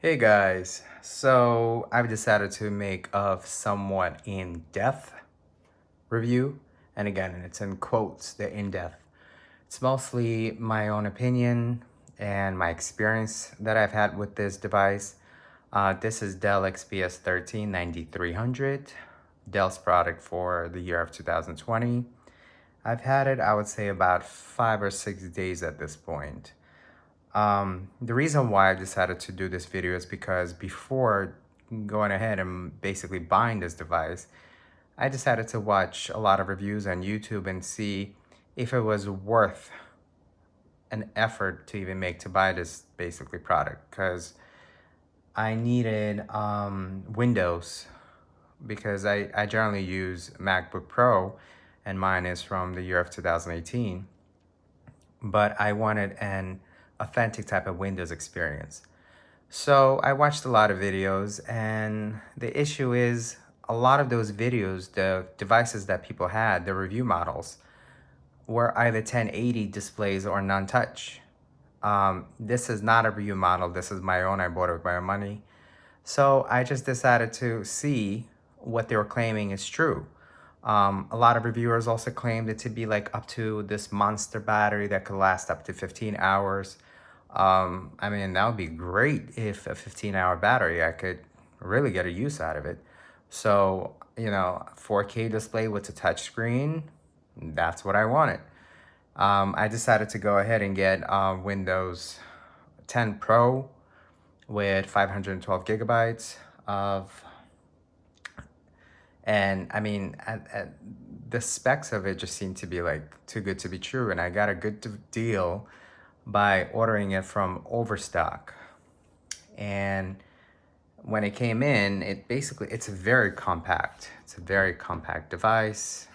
Hey guys, so I've decided to make a somewhat in-depth review, and again, it's in quotes, the in-depth. It's mostly my own opinion and my experience that I've had with this device. This is Dell XPS 139300, Dell's product for the year of 2020. I've had it, I would say, about 5 or 6 days at this point. The reason why I decided to do this video is because before going ahead and basically buying this device, I decided to watch a lot of reviews on YouTube and see if it was worth an effort to even make to buy this basically product, because I needed Windows, because I generally use MacBook Pro and mine is from the year of 2018, but I wanted an authentic type of Windows experience. So I watched a lot of videos, and the issue is a lot of those videos, the devices that people had, the review models, were either 1080 displays or non-touch. This is not a review model. This is my own. I bought it with my own money. So I just decided to see what they were claiming is true. A lot of reviewers also claimed it to be like up to this monster battery that could last up to 15 hours. I mean, that would be great if a 15-hour battery, I could really get a use out of it. So, 4K display with a touch screen, that's what I wanted. I decided to go ahead and get Windows 10 Pro with 512 gigabytes of, and I mean, the specs of it just seemed to be like too good to be true, and I got a good deal by ordering it from Overstock. And when it came in, it's very compact. It's a very compact device.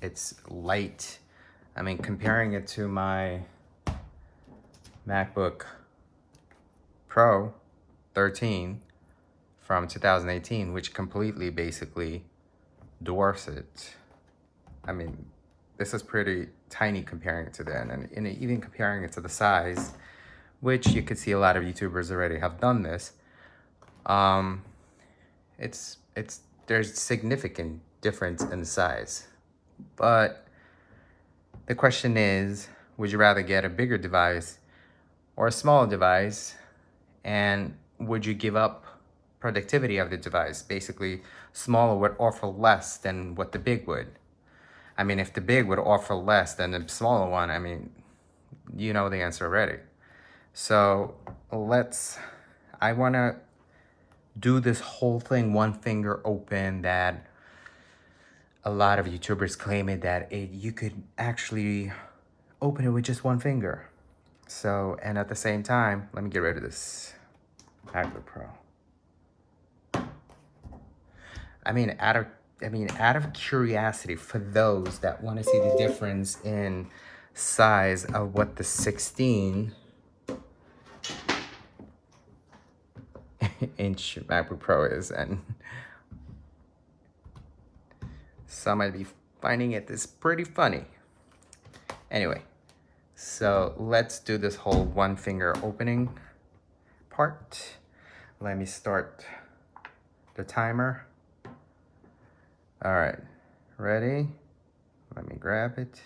It's light. I mean, comparing it to my MacBook Pro 13 from 2018, which completely basically dwarfs it. I mean, this is pretty tiny comparing it to that, and even comparing it to the size, which you could see a lot of YouTubers already have done this. There's significant difference in size, but the question is, would you rather get a bigger device or a smaller device, and would you give up productivity of the device? Basically, smaller would offer less than what the big would. I mean, if the big would offer less than the smaller one, I mean, you know the answer already. So I want to do this whole thing one finger open, that a lot of YouTubers claim it, that you could actually open it with just one finger. So, and at the same time, let me get rid of this MacBook Pro. I mean, out of curiosity, for those that want to see the difference in size of what the 16 inch MacBook Pro is, and some might be finding it is pretty funny. Anyway, so let's do this whole one finger opening part. Let me start the timer. All right, ready? Let me grab it.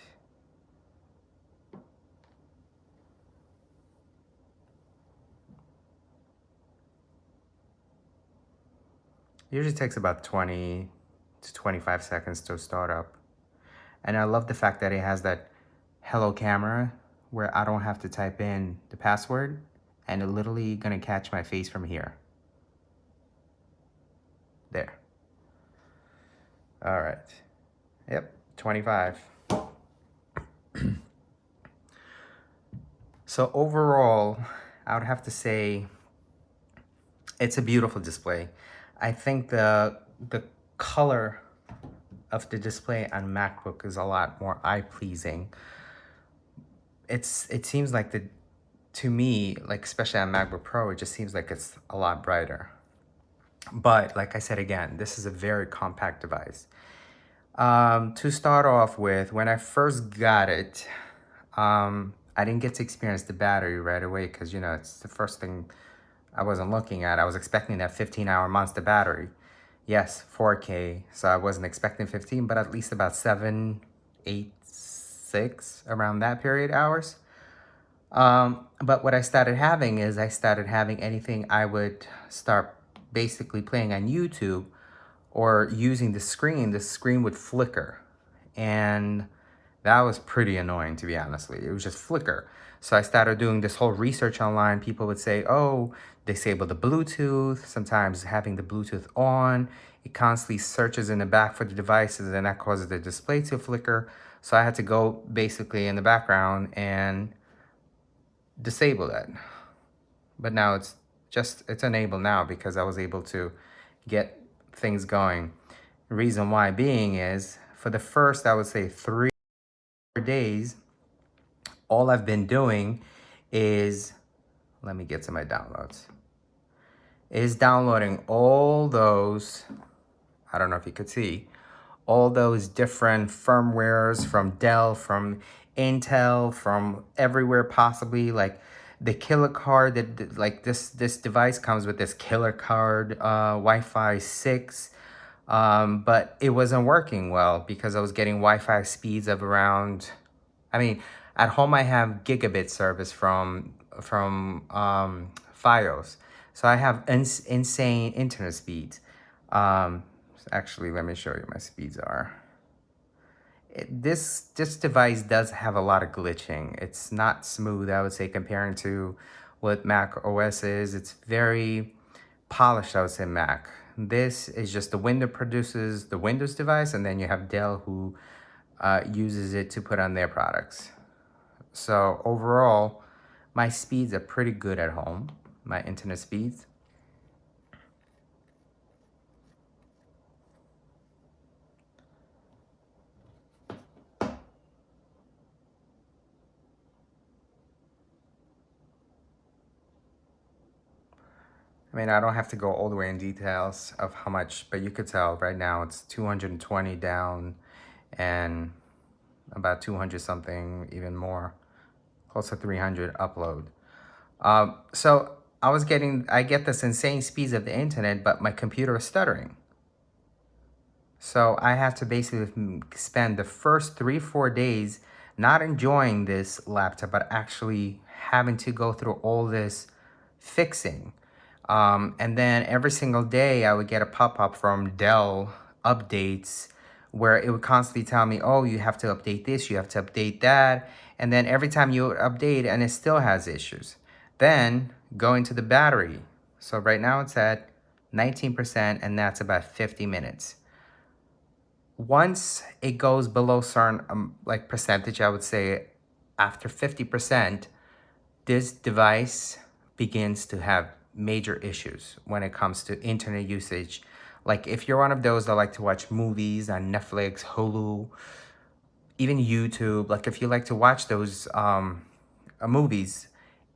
Usually takes about 20 to 25 seconds to start up. And I love the fact that it has that hello camera where I don't have to type in the password, and it's literally gonna catch my face from here. There. All right. Yep, 25. So overall, I would have to say it's a beautiful display. I think the color of the display on MacBook is a lot more eye-pleasing. It seems like to me, like especially on MacBook Pro, it just seems like it's a lot brighter. But like I said again, this is a very compact device. To start off with, when I first got it, I I didn't get to experience the battery right away because, it's the first thing I wasn't looking at. I was expecting that 15-hour monster battery. Yes, 4K, so I wasn't expecting 15, but at least about 7, 8, 6, around that period hours. But what I started having is I started having anything I would start basically playing on YouTube or using the screen would flicker. And that was pretty annoying, to be honest with you. It was just flicker. So I started doing this whole research online. People would say, oh, disable the Bluetooth. Sometimes having the Bluetooth on, it constantly searches in the back for the devices and that causes the display to flicker. So I had to go basically in the background and disable that. But now it's enabled now because I was able to get things going. The reason why being is for the first, I would say 3 days, all I've been doing is, let me get to my downloads, is downloading all those, I don't know if you could see, all those different firmwares from Dell, from Intel, from everywhere possibly, like the killer card that, like this device comes with this killer card, Wi-Fi 6, but it wasn't working well because I was getting Wi-Fi speeds of around, I mean, at home I have gigabit service from Fios, so I have insane internet speeds. Actually, let me show you my speeds are. This device does have a lot of glitching. It's not smooth, I would say, comparing to what Mac OS is. It's very polished, I would say, Mac. This is just the Windows produces the Windows device, and then you have Dell who uses it to put on their products. So overall, my speeds are pretty good at home, my internet speeds. I mean, I don't have to go all the way in details of how much, but you could tell right now it's 220 down and about 200 something, even more, close to 300 upload. So I get this insane speeds of the internet, but my computer is stuttering. So I have to basically spend the first 3-4 days not enjoying this laptop, but actually having to go through all this fixing. And then every single day I would get a pop-up from Dell updates where it would constantly tell me, oh, you have to update this, you have to update that. And then every time you update and it still has issues. Then go into the battery. So right now it's at 19% and that's about 50 minutes. Once it goes below certain like percentage, I would say after 50%, this device begins to have major issues when it comes to internet usage. Like if you're one of those that like to watch movies on Netflix, Hulu, even YouTube, like if you like to watch those movies,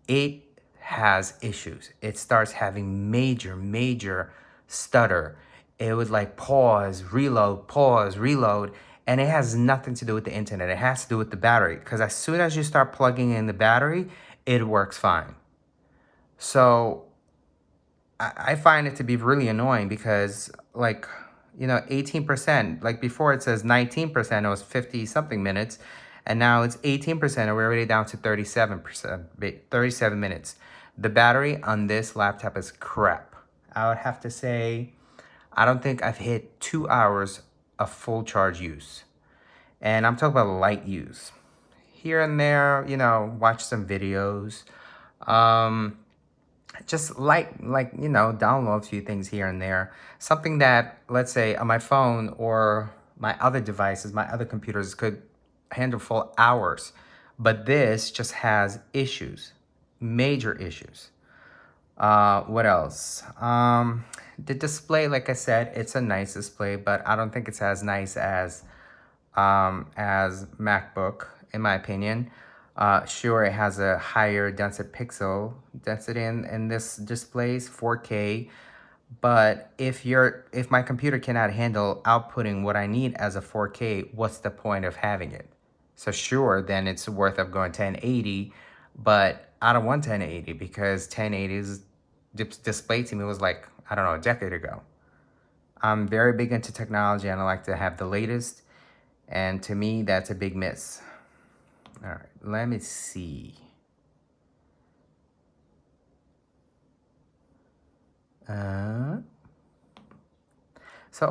it has issues. It starts having major stutter. It would like pause, reload, and it has nothing to do with the internet. It has to do with the battery, because as soon as you start plugging in the battery, it works fine. So I find it to be really annoying because, like, 18%, like before it says 19%, it was 50 something minutes, and now it's 18%, and we're already down to 37%, 37 minutes. The battery on this laptop is crap. I would have to say, I don't think I've hit 2 hours of full charge use. And I'm talking about light use. Here and there, watch some videos. Just download a few things here and there. Something that, let's say, on my phone or my other devices, my other computers could handle for hours. But this just has issues, major issues. What else? The display, like I said, it's a nice display, but I don't think it's as nice as MacBook, in my opinion. Sure, it has a higher density pixel density in this displays, 4K. But if my computer cannot handle outputting what I need as a 4K, what's the point of having it? So sure, then it's worth of going 1080, but I don't want 1080 because 1080's display to me was like, I don't know, a decade ago. I'm very big into technology and I like to have the latest. And to me, that's a big miss. All right, let me see. So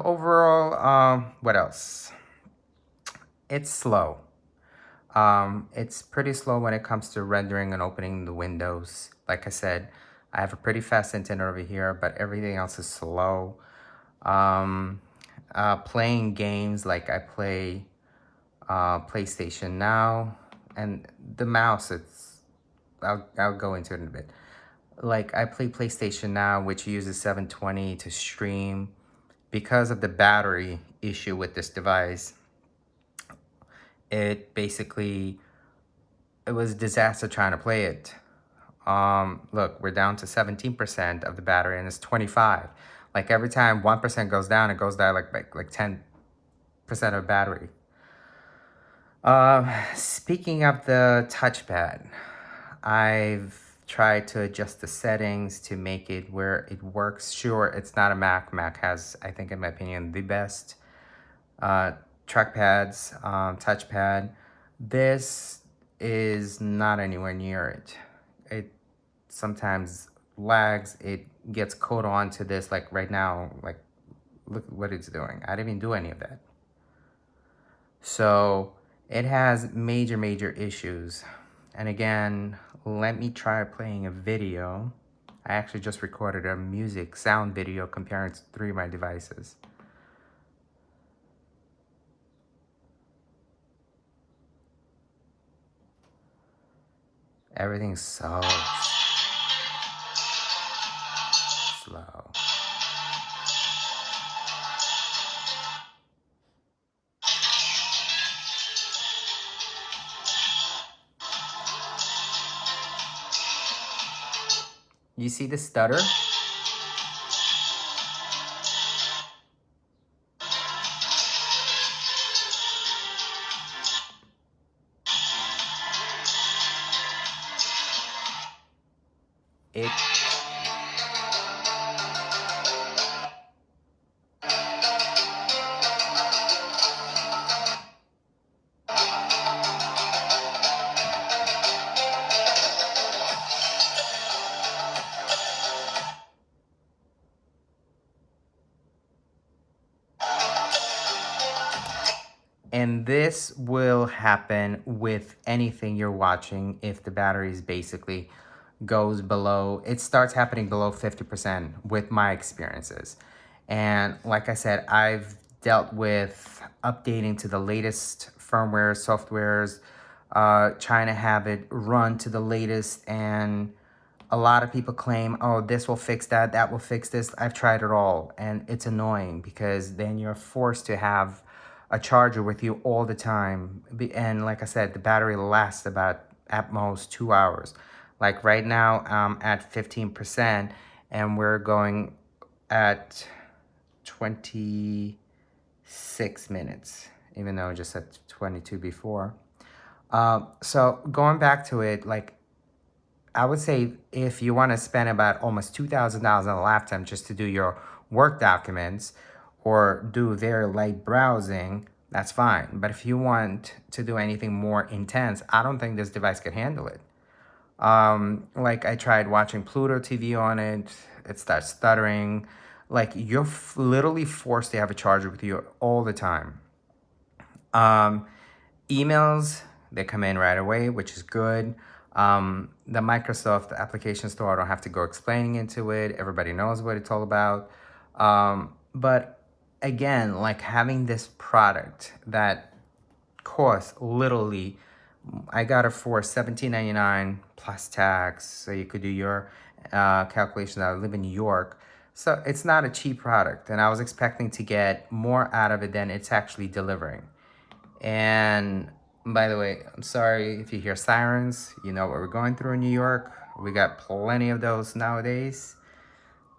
overall, what else? It's slow. It's pretty slow when it comes to rendering and opening the windows. Like I said, I have a pretty fast internet over here, but everything else is slow. Playing games, like I play PlayStation Now, and the mouse, I'll go into it in a bit. Like I play PlayStation Now, which uses 720 to stream. Because of the battery issue with this device, it was a disaster trying to play it. Look, we're down to 17% of the battery and it's 25. Like every time 1% goes down, it goes down like 10% of battery. Speaking of the touchpad, I've tried to adjust the settings to make it where it works. Sure, it's not a Mac. Mac has, I think, in my opinion, the best trackpads, touchpad. This is not anywhere near it. It sometimes lags. It gets caught on to this, like right now, like look what it's doing. I didn't even do any of that. So it has major issues. And again, let me try playing a video. I actually just recorded a music sound video comparing 3 of my devices. Everything's so slow. You see the stutter? It And this will happen with anything you're watching if the batteries basically goes below, it starts happening below 50% with my experiences. And like I said, I've dealt with updating to the latest firmware, softwares, trying to have it run to the latest, and a lot of people claim, oh, this will fix that, that will fix this. I've tried it all, and it's annoying because then you're forced to have a charger with you all the time. And like I said, the battery lasts about at most 2 hours. Like right now, I'm at 15%, and we're going at 26 minutes, even though I just said 22 before. So going back to it, like, I would say if you want to spend about almost $2,000 on a laptop just to do your work documents or do very light browsing, that's fine. But if you want to do anything more intense, I don't think this device could handle it. Like I tried watching Pluto TV on it, it starts stuttering. Like you're literally forced to have a charger with you all the time. Emails, they come in right away, which is good. The Microsoft application store, I don't have to go explaining into it. Everybody knows what it's all about. But again, like having this product that costs literally, I got it for $17.99 plus tax. So you could do your calculations. I live in New York. So it's not a cheap product. And I was expecting to get more out of it than it's actually delivering. And by the way, I'm sorry if you hear sirens. You know what we're going through in New York. We got plenty of those nowadays.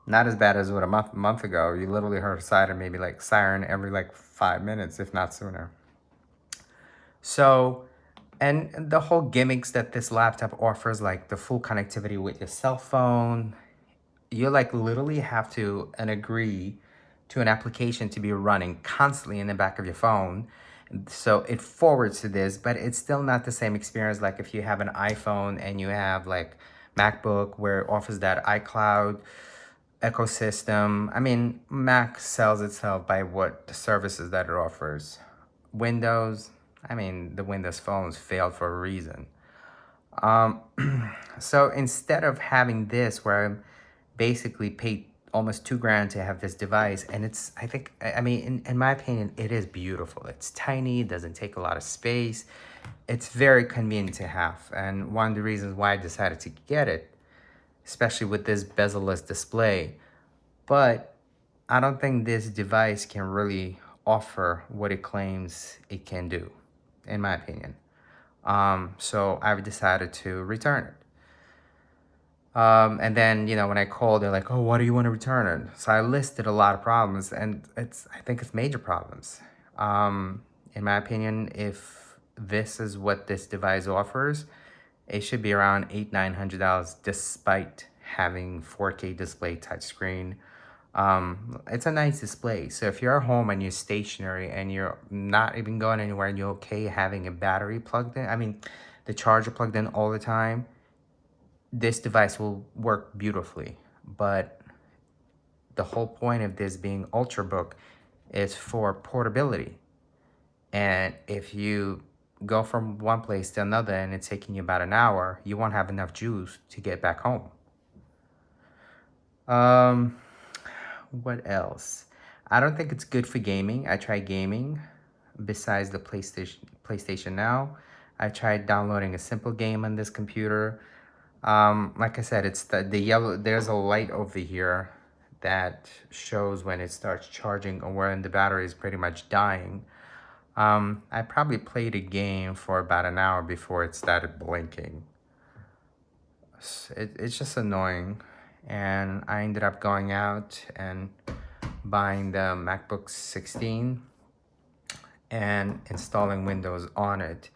Not as bad as what a month ago. You literally heard a siren, maybe like siren every like 5 minutes, if not sooner. So And the whole gimmicks that this laptop offers, like the full connectivity with your cell phone, you like literally have to agree to an application to be running constantly in the back of your phone. So it forwards to this, but it's still not the same experience like if you have an iPhone and you have like MacBook where it offers that iCloud ecosystem. I mean, Mac sells itself by what the services that it offers. Windows, I mean, the Windows phones failed for a reason. Um, so instead of having this where I basically paid almost 2 grand to have this device, and it's, I think, I mean, in my opinion, it is beautiful. It's tiny, doesn't take a lot of space. It's very convenient to have. And one of the reasons why I decided to get it, especially with this bezel-less display, but I don't think this device can really offer what it claims it can do, in my opinion. So I've decided to return it. And then, you know, when I called, they're like, oh, why do you want to return it? So I listed a lot of problems, and I think it's major problems. In my opinion, if this is what this device offers, it should be around $800-900 despite having 4K display touchscreen. It's a nice display. So if you're at home and you're stationary and you're not even going anywhere and you're okay having a battery plugged in, I mean, the charger plugged in all the time, this device will work beautifully. But the whole point of this being Ultrabook is for portability. And if you go from one place to another and it's taking you about an hour, you won't have enough juice to get back home. What else? I don't think it's good for gaming. I tried gaming besides the PlayStation Now. I tried downloading a simple game on this computer. Like I said, it's the yellow, there's a light over here that shows when it starts charging or when the battery is pretty much dying. I probably played a game for about an hour before it started blinking. It's just annoying. And I ended up going out and buying the MacBook 16 and installing Windows on it.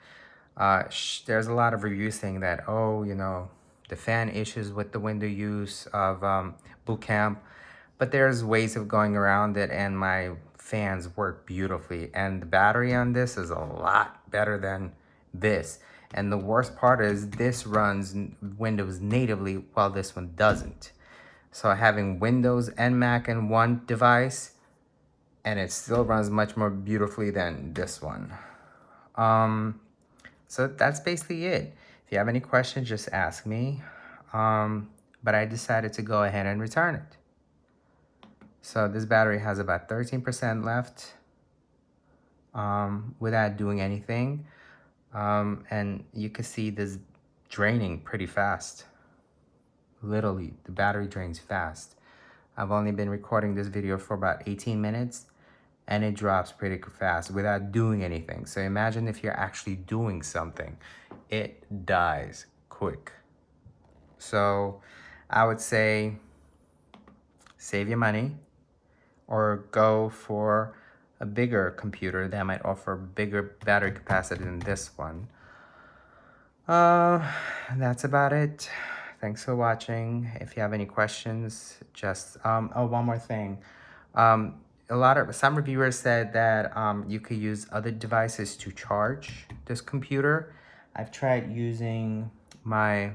There's a lot of reviews saying that, oh, you know, the fan issues with the window use of Boot Camp, but there's ways of going around it, and my fans work beautifully. And the battery on this is a lot better than this. And the worst part is this runs Windows natively while this one doesn't. So having Windows and Mac in one device, and it still runs much more beautifully than this one. So that's basically it. If you have any questions, just ask me. But I decided to go ahead and return it. So this battery has about 13% left without doing anything. And you can see this draining pretty fast. Literally, the battery drains fast. I've only been recording this video for about 18 minutes and it drops pretty fast without doing anything. So imagine if you're actually doing something, it dies quick. So I would say save your money or go for a bigger computer that might offer bigger battery capacity than this one. That's about it. Thanks for watching. If you have any questions, just oh, one more thing. Some reviewers said that you could use other devices to charge this computer. I've tried using my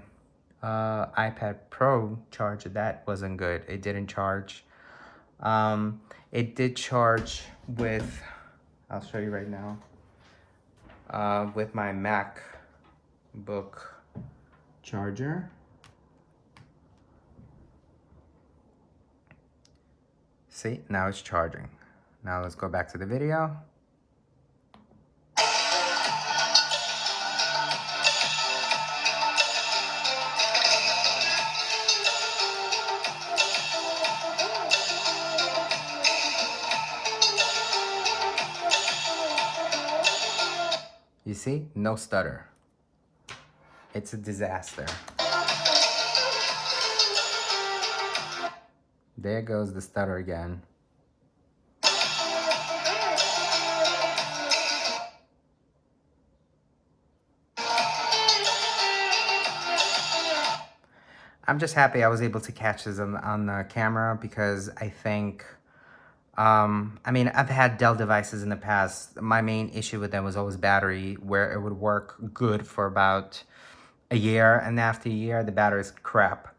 iPad Pro charger. That wasn't good. It didn't charge. It did charge with, I'll show you right now, with my MacBook charger. See, now it's charging. Now let's go back to the video. You see, no stutter. It's a disaster. There goes the stutter again. I'm just happy I was able to catch this on the camera, because I think, I mean, I've had Dell devices in the past. My main issue with them was always battery, where it would work good for about a year, and after a year, the battery's crap.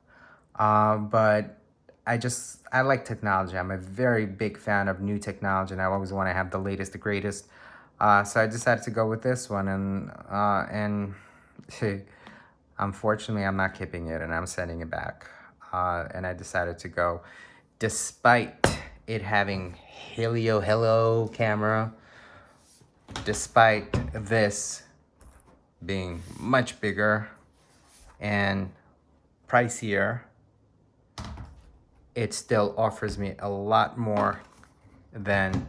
But I like technology. I'm a very big fan of new technology, and I always want to have the latest, the greatest. So I decided to go with this one, and unfortunately, I'm not keeping it, and I'm sending it back. And I decided to go, despite it having hello camera, despite this being much bigger and pricier, it still offers me a lot more than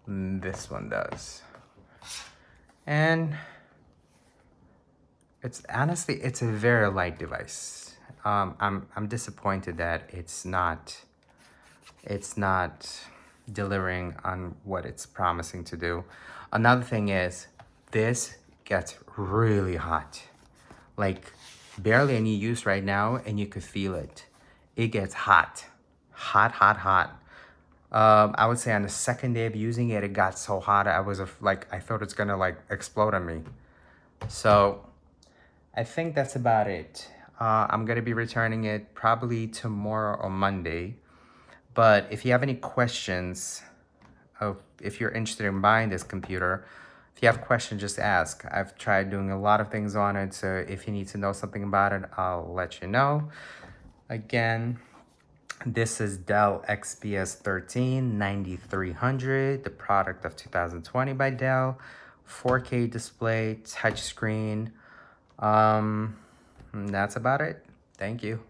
this one does. And it's honestly, it's a very light device. I'm disappointed that it's not delivering on what it's promising to do. Another thing is, this gets really hot. Like, barely any use right now, and you could feel it. It gets hot. Hot. I would say on the second day of using it, it got so hot, I thought it's gonna like explode on me. So I think that's about it. I'm gonna be returning it probably tomorrow or Monday. But if you have any questions, if you're interested in buying this computer, if you have questions, just ask. I've tried doing a lot of things on it, so if you need to know something about it, I'll let you know. Again, this is Dell XPS 13 9300, the product of 2020 by Dell. 4K display, touchscreen. That's about it. Thank you.